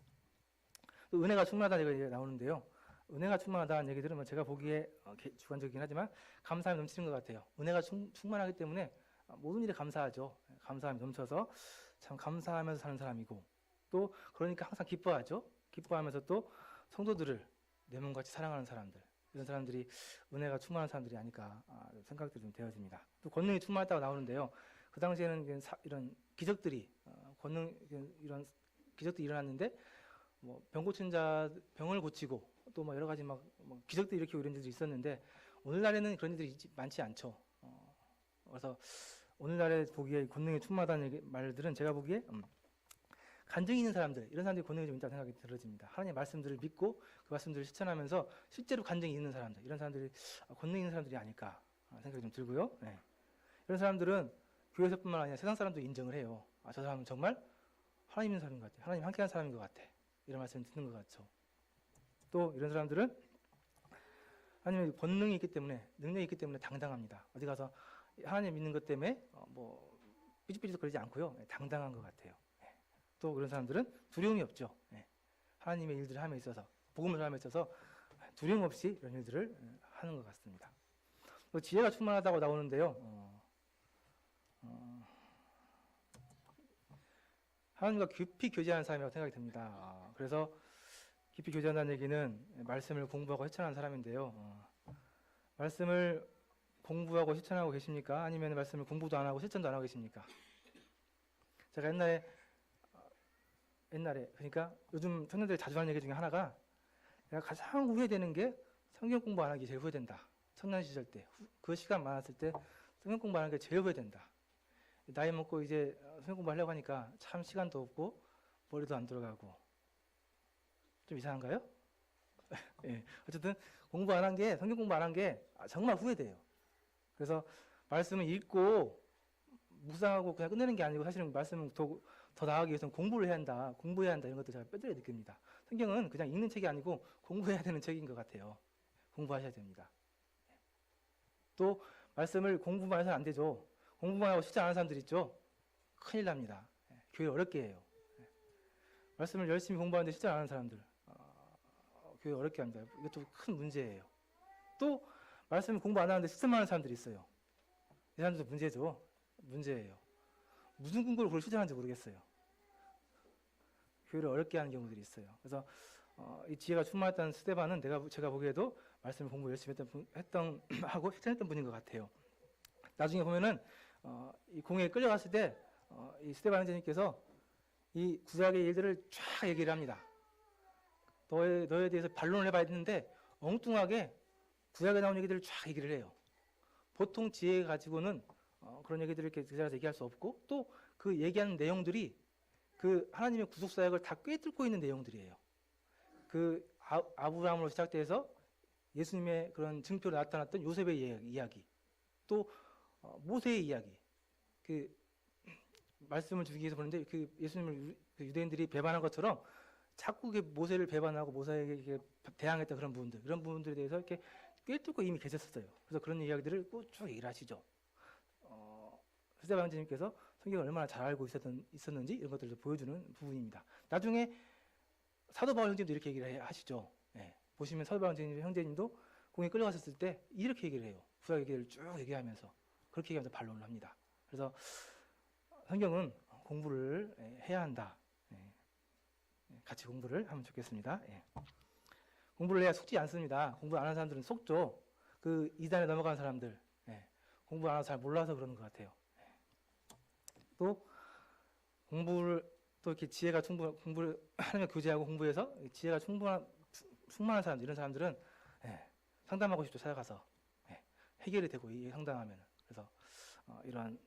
또 은혜가 충만하다는 얘기가 나오는데요. 은혜가 충만하다는 얘기들은 제가 보기에 주관적이긴 하지만 감사함이 넘치는 것 같아요. 은혜가 충만하기 때문에 모든 일에 감사하죠. 감사함이 넘쳐서 참 감사하면서 사는 사람이고 또 그러니까 항상 기뻐하죠. 기뻐하면서 또 성도들을 내 몸같이 사랑하는 사람들, 이런 사람들이 은혜가 충만한 사람들이 아닐까 생각들이 좀 되어집니다. 또 권능이 충만했다고 나오는데요. 그 당시에는 이런 기적들이 이런 기적들이 일어났는데 병 고친 자 병을 고치고 또 여러 가지 기적들 일으키고 이런 일들이 있었는데 오늘날에는 그런 일들이 많지 않죠. 그래서 오늘날에 보기에 권능이 충만하다는 말들은 제가 보기에 간증이 있는 사람들, 이런 사람들이 권능이 좀 있다고 생각이 들어집니다. 하나님의 말씀들을 믿고 그 말씀들을 실천하면서 실제로 간증이 있는 사람들, 이런 사람들이 권능이 있는 사람들이 아닐까 생각이 좀 들고요. 이런 사람들은 교회에서뿐만 아니라 세상 사람도 인정을 해요. 저 사람은 정말 하나님 있는 사람인 것 같아. 하나님 함께한 사람인 것 같아. 이런 말씀을 듣는 것 같죠. 또 이런 사람들은 하나님의 권능이 있기 때문에, 능력이 있기 때문에 당당합니다. 어디 가서 하나님 믿는 것 때문에 삐죽삐죽 거리지 않고요. 당당한 것 같아요. 또 그런 사람들은 두려움이 없죠. 하나님의 일들을 함에 있어서, 복음을 함에 있어서 두려움 없이 이런 일들을 하는 것 같습니다. 또 지혜가 충만하다고 나오는데요. 하나님과 깊이 교제하는 사람이라고 생각이 듭니다. 그래서 깊이 교제한다는 얘기는 말씀을 공부하고 실천하는 사람인데요. 말씀을 공부하고 실천하고 계십니까? 아니면 말씀을 공부도 안 하고 실천도 안 하고 계십니까? 제가 옛날에 그러니까 요즘 청년들이 자주 하는 얘기 중에 하나가 내가 가장 후회되는 게 성경 공부 안 하기 제일 후회된다. 청년 시절 때 그 시간 많았을 때 성경 공부 안 하는 게 제일 후회된다. 나이 먹고 이제 성경 공부하려고 하니까 참 시간도 없고 머리도 안 돌아가고 좀 이상한가요? 어쨌든 공부 안 한 게, 성경 공부 안 한 게 정말 후회돼요. 그래서 말씀을 읽고 묵상하고 그냥 끝내는 게 아니고 사실은 말씀을 더 나아가기 위해서는 공부를 해야 한다, 공부해야 한다, 이런 것들 제가 뼈저리 느낍니다. 성경은 그냥 읽는 책이 아니고 공부해야 되는 책인 것 같아요. 공부하셔야 됩니다. 또 말씀을 공부만 해서는 안 되죠. 공부만 하고 실천 안 하는 사람들 있죠. 큰일 납니다. 교회 어렵게 해요. 말씀을 열심히 공부하는데 실천 안 하는 사람들 교회 어렵게 합니다. 이것도 큰 문제예요. 또 말씀을 공부 안 하는데 실천만 하는 사람들이 있어요. 이 사람들도 문제죠. 문제예요. 무슨 근거로 그걸 실천하는지 모르겠어요. 교회를 어렵게 하는 경우들이 있어요. 그래서 이 지혜가 충만했다는 스데반은 제가 보기에도 말씀을 공부 열심히 하고 실천했던 분인 것 같아요. 나중에 보면은 이 공회에 끌려갔을 때 이 스데반 형제님께서 이 구약의 일들을 쫙 얘기를 합니다. 너에 대해서 반론을 해봐야 되는데 엉뚱하게 구약에 나온 얘기들을 쫙 얘기를 해요. 보통 지혜 가지고는 그런 얘기들을 이렇게 그 자리에서 얘기할 수 없고 또 그 얘기하는 내용들이 그 하나님의 구속 사역을 다 꿰뚫고 있는 내용들이에요. 그 아브라함으로 시작돼서 예수님의 그런 증표로 나타났던 요셉의 이야기, 또 모세의 이야기, 그 말씀을 주기 위해서 보는데 그 예수님을 유대인들이 배반한 것처럼 자꾸 모세를 배반하고 모세에게 대항했던 그런 부분들, 이런 부분들에 대해서 이렇게 꿰뚫고 이미 계셨어요. 그래서 그런 이야기들을 쭉 얘기를 하시죠. 스데반 형제님께서 성경을 얼마나 잘 알고 있었는지 이런 것들을 보여주는 부분입니다. 나중에 사도 바울 형제님도 이렇게 얘기를 하시죠. 예. 보시면 사도 바울 형제님도 공에 끌려갔었을 때 이렇게 얘기를 해요. 구약 얘기를 쭉 얘기하면서 그렇게 얘기하면서 반론을 합니다. 그래서 성경은 공부를 해야 한다. 같이 공부를 하면 좋겠습니다. 공부를 해야 속지 않습니다. 공부 안 하는 사람들은 속죠. 그 이단에 넘어가는 사람들 공부 안 하고 잘 몰라서 그러는 것 같아요. 또 공부를 또 이렇게 지혜가 공부를 하나님과 교제하고 공부해서 지혜가 충만한 사람들, 이런 사람들은 상담하고 싶죠. 찾아가서 해결이 되고 이 상담하면. 그래서 이러한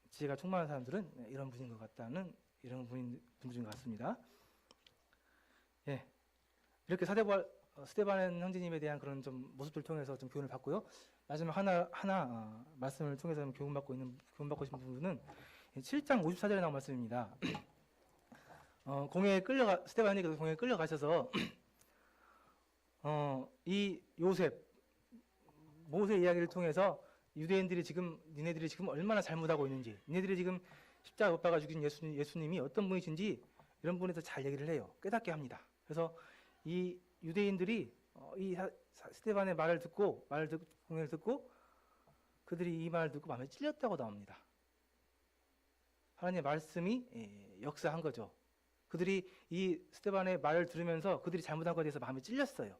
지혜가 충만한 사람들은 이런 분인 것 같다는 이런 분들인 것 같습니다. 이렇게 스데반 형제님에 대한 그런 좀 모습들 통해서 좀 교훈을 받고요. 마지막 하나 말씀을 통해서 교훈받고 싶은 부분은 7장 54절에 나온 말씀입니다. 스데반 형제께서 공회에 끌려가셔서 이 요셉, 모세 이야기를 통해서 유대인들이 니네들이 지금 얼마나 잘못하고 있는지, 니네들이 지금 십자가 못 박아 죽인 예수님이 어떤 분이신지 이런 부분에서 잘 얘기를 해요. 깨닫게 합니다. 그래서 이 유대인들이 이 스데반의 공회를 듣고 그들이 이 말을 듣고 마음에 찔렸다고 나옵니다. 하나님의 말씀이 역사한 거죠. 그들이 이 스데반의 말을 들으면서 그들이 잘못한 것에 대해서 마음에 찔렸어요.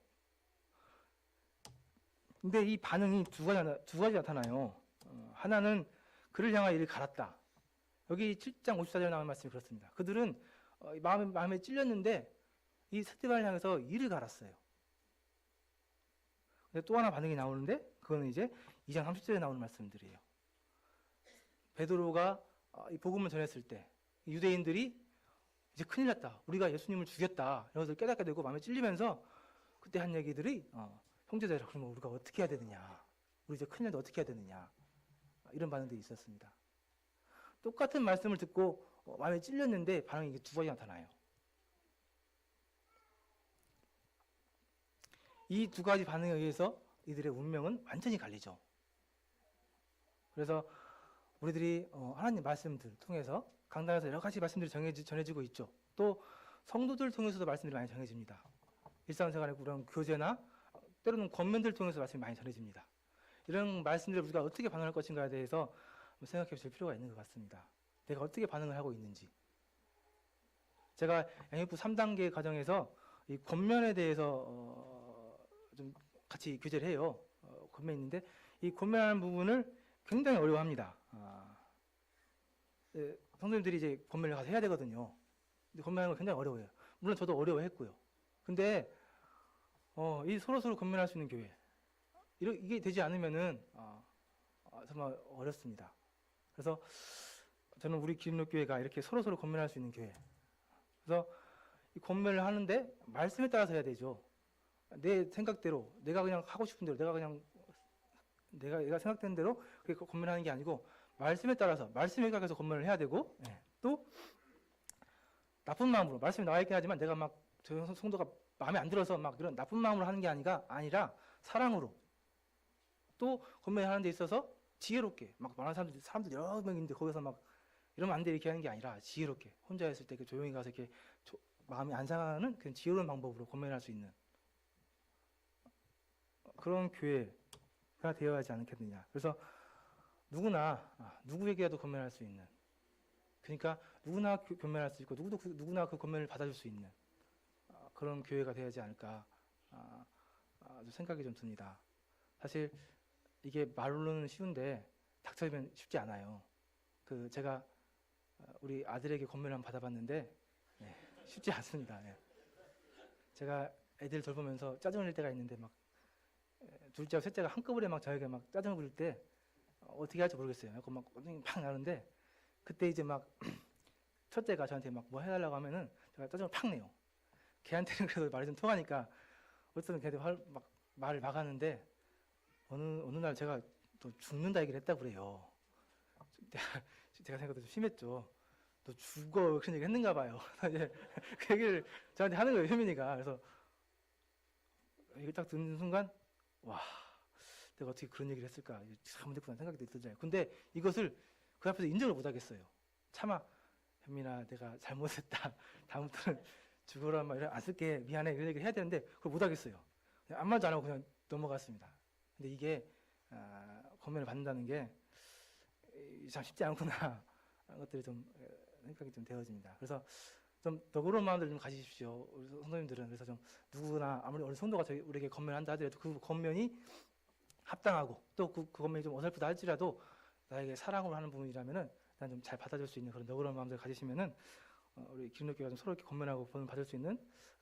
근데 이 반응이 두 가지 나타나요. 하나는 그를 향하여 이를 갈았다. 여기 7장 54절에 나오는 말씀이 그렇습니다. 그들은 마음에 찔렸는데 이 스데반을 향해서 이를 갈았어요. 근데 또 하나 반응이 나오는데 그거는 이제 2장 30절에 나오는 말씀들이에요. 베드로가 이 복음을 전했을 때 유대인들이 이제 큰일 났다. 우리가 예수님을 죽였다. 이런 것을 깨닫게 되고 마음에 찔리면서 그때 한 얘기들이 형제들아, 그러면 우리가 어떻게 해야 되느냐. 우리 이제 큰일 났는데 어떻게 해야 되느냐. 이런 반응들이 있었습니다. 똑같은 말씀을 듣고 마음에 찔렸는데 반응이 이게 두 가지 나타나요. 이 두 가지 반응에 의해서 이들의 운명은 완전히 갈리죠. 그래서 우리들이 하나님 말씀들 통해서 강단에서 여러 가지 말씀들이 전해지고 있죠. 또 성도들 통해서도 말씀들이 많이 전해집니다. 일상생활의 그런 교제나 때로는 권면들 통해서 말씀이 많이 전해집니다. 이런 말씀들을 우리가 어떻게 반응할 것인가에 대해서 생각해 보실 필요가 있는 것 같습니다. 내가 어떻게 반응을 하고 있는지. 제가 양육부 3단계 과정에서 이 권면에 대해서 좀 같이 교제를 해요. 권면인데 이 권면하는 부분을 굉장히 어려워합니다. 성도님들이 이제 권면을 가서 해야 되거든요. 근데 권면하는 거 굉장히 어려워요. 물론 저도 어려워했고요. 근데 이 서로 권면할 수 있는 교회, 이게 되지 않으면은 정말 어렵습니다. 그래서 저는 우리 기름역교회가 이렇게 서로 권면할 수 있는 교회. 그래서 이 권면을 하는데 말씀에 따라서 해야 되죠. 내 생각대로, 내가 그냥 하고 싶은 대로, 내가 생각되는 대로 그렇게 권면하는 게 아니고 말씀에 따라서 말씀에 각해서 권면을 해야 되고, 또 나쁜 마음으로 말씀이 나와 있긴 하지만 내가 막 저 성도가 마음에 안 들어서 막 이런 나쁜 마음으로 하는 게 아니라 사랑으로 또 권면을 하는 데 있어서 지혜롭게, 막 많은 사람들 여러 명 있는데 거기서 막 이러면 안 돼 이렇게 하는 게 아니라 지혜롭게 혼자 있을 때 조용히 가서 이렇게 마음이 안 상하는 그런 지혜로운 방법으로 권면할 수 있는 그런 교회가 되어야 하지 않겠느냐. 그래서 누구나 누구에게라도 권면할 수 있는, 그러니까 누구나 권면할 수 있고 누구나 그 권면을 받아줄 수 있는 그런 교회가 되어야지 않을까 생각이 좀 듭니다. 사실 이게 말로는 쉬운데 닥쳐지면 쉽지 않아요. 제가 우리 아들에게 권면을 한번 받아봤는데 쉽지 않습니다. 제가 애들 돌보면서 짜증을 낼 때가 있는데 막 둘째하고 셋째가 한꺼번에 막 저에게 막 짜증을 부릴 때 어떻게 할지 모르겠어요. 그래서 막 짜증이 팍 나는데 그때 이제 막 첫째가 저한테 막 뭐 해달라고 하면은 제가 짜증을 팍 내요. 걔한테는 그래도 말이 좀 통하니까 어쨌든 걔한테 말을 막았는데 어느 날 제가 또 죽는다 얘기를 했다고 그래요. 제가 생각해도 좀 심했죠. 너 죽어 그런 얘기 했는가 봐요. 이제 그 얘기를 저한테 하는 거예요, 효민이가. 그래서 이걸 딱 듣는 순간 와, 내가 어떻게 그런 얘기를 했을까, 잘못했구나 생각이 들잖아요. 근데 이것을 그 앞에서 인정을 못 하겠어요. 차마 현민아 내가 잘못했다. 다음부터는 죽어라 막 이런 안 쓸게 미안해 이런 얘기를 해야 되는데 그걸 못 하겠어요. 그냥 아무 말도 안 하고 그냥 넘어갔습니다. 근데 이게 검면을 받는다는 게 참 쉽지 않구나 하는 것들이 좀 생각이 좀 되어집니다. 그래서 좀 너그러운 마음들 좀 가지십시오. 우리 성도님들은. 그래서 좀 누구나 아무리 어느 성도가 우리에게 검면한다 하더라도 그 검면이 합당하고 또 그 검면이 좀 어설프다 할지라도 나에게 사랑으로 하는 부분이라면은 일단 좀 잘 받아줄 수 있는 그런 너그러운 마음들 가지시면은 우리 기독교가 좀 서로 이렇게 검면하고 본을 받을 수 있는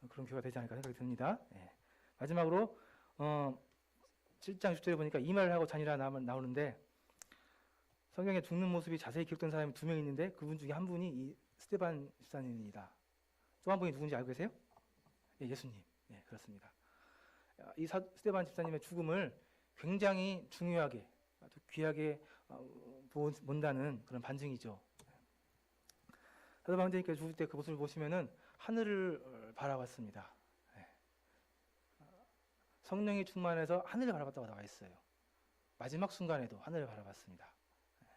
그런 교회가 되지 않을까 생각이 듭니다. 예. 마지막으로 7장 10절에 보니까 이 말을 하고 자니라 나오는데 성경에 죽는 모습이 자세히 기록된 사람이 2명 있는데 그분 중에 한 분이 이 스데반 집사님입니다. 또 한 분이 누군지 알고 계세요? 예, 예수님. 예, 그렇습니다. 이 스데반 집사님의 죽음을 굉장히 중요하게 또 귀하게 본다는 그런 반증이죠. 사도 방제님께서 죽을 때 그 모습을 보시면은 하늘을 바라봤습니다. 예. 성령이 충만해서 하늘을 바라봤다고 나와 있어요. 마지막 순간에도 하늘을 바라봤습니다. 예.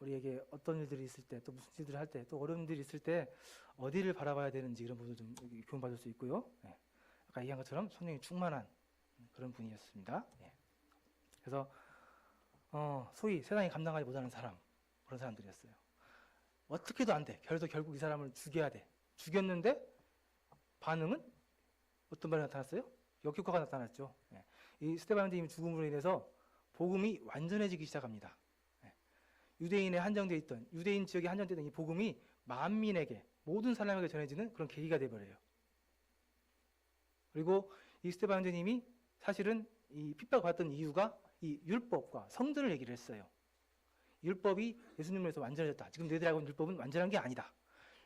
우리에게 어떤 일들이 있을 때, 또 무슨 일들을 할 때, 또 어려운 일이 있을 때 어디를 바라봐야 되는지 이런 부분을 좀 교훈받을 수 있고요. 예. 아까 얘기한 것처럼 성령이 충만한 그런 분이었습니다. 예. 그래서 소위 세상이 감당하지 못하는 사람, 그런 사람들이었어요. 어떻게도 안 돼. 그래서 결국 이 사람을 죽여야 돼. 죽였는데 반응은 어떤 반응이 나타났어요? 역효과가 나타났죠. 예. 이 스데반님의 죽음으로 인해서 복음이 완전해지기 시작합니다. 예. 유대인에 한정되어 있던, 유대인 지역에 한정되어 있던 이 복음이 만민에게, 모든 사람에게 전해지는 그런 계기가 되어버려요. 그리고 이 스데반님이 사실은 이 핍박받던 이유가 이 율법과 성전을 얘기를 했어요. 율법이 예수님을 위해서 완전해졌다. 지금 너희들이 알고 있는 율법은 완전한 게 아니다.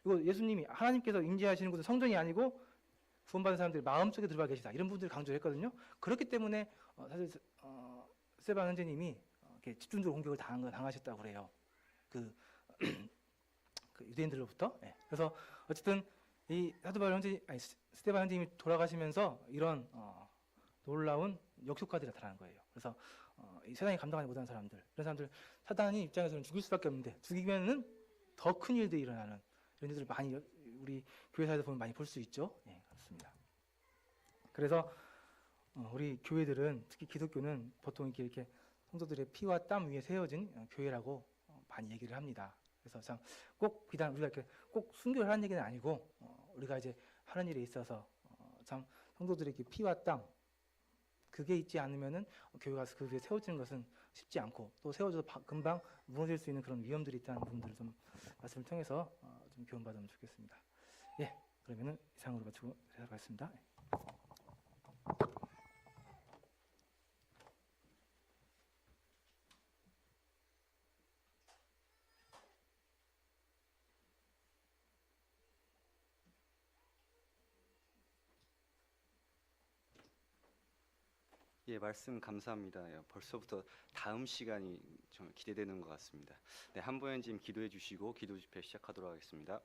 그리고 예수님이 하나님께서 임재하시는 곳은 성전이 아니고 구원받은 사람들이 마음속에 들어가 계시다. 이런 부분들을 강조했거든요. 그렇기 때문에 사실 스데반 선생님이 이렇게 집중적으로 공격을 당하셨다고 그래요. 그 유대인들로부터. 네. 그래서 어쨌든 이 스데반 선생님이 돌아가시면서 이런 놀라운 역효과들이 나타나는 거예요. 그래서 이 세상이 감당하지 못하는 사람들, 이런 사람들 사단이 입장에서는 죽일 수밖에 없는데 죽이면은 더 큰 일들이 일어나는 이런 일들을 많이 우리 교회사에서 보면 많이 볼 수 있죠. 예, 그렇습니다. 그래서 우리 교회들은 특히 기독교는 보통 이렇게 성도들의 피와 땀 위에 세워진 교회라고 많이 얘기를 합니다. 그래서 참 꼭 비단 우리가 이렇게 꼭 순교를 하는 얘기는 아니고 우리가 이제 하는 일에 있어서 참 성도들의 피와 땀 그게 있지 않으면은 교회가 그 위에 세워지는 것은 쉽지 않고 또 세워져도 금방 무너질 수 있는 그런 위험들이 있다는 부분들을 좀 말씀을 통해서 좀 교훈받으면 좋겠습니다. 예, 그러면은 이상으로 마치고 대답하겠습니다. 예, 말씀 감사합니다. 벌써부터 다음 시간이 좀 기대되는 것 같습니다. 네, 한보현님 기도해 주시고 기도 집회 시작하도록 하겠습니다.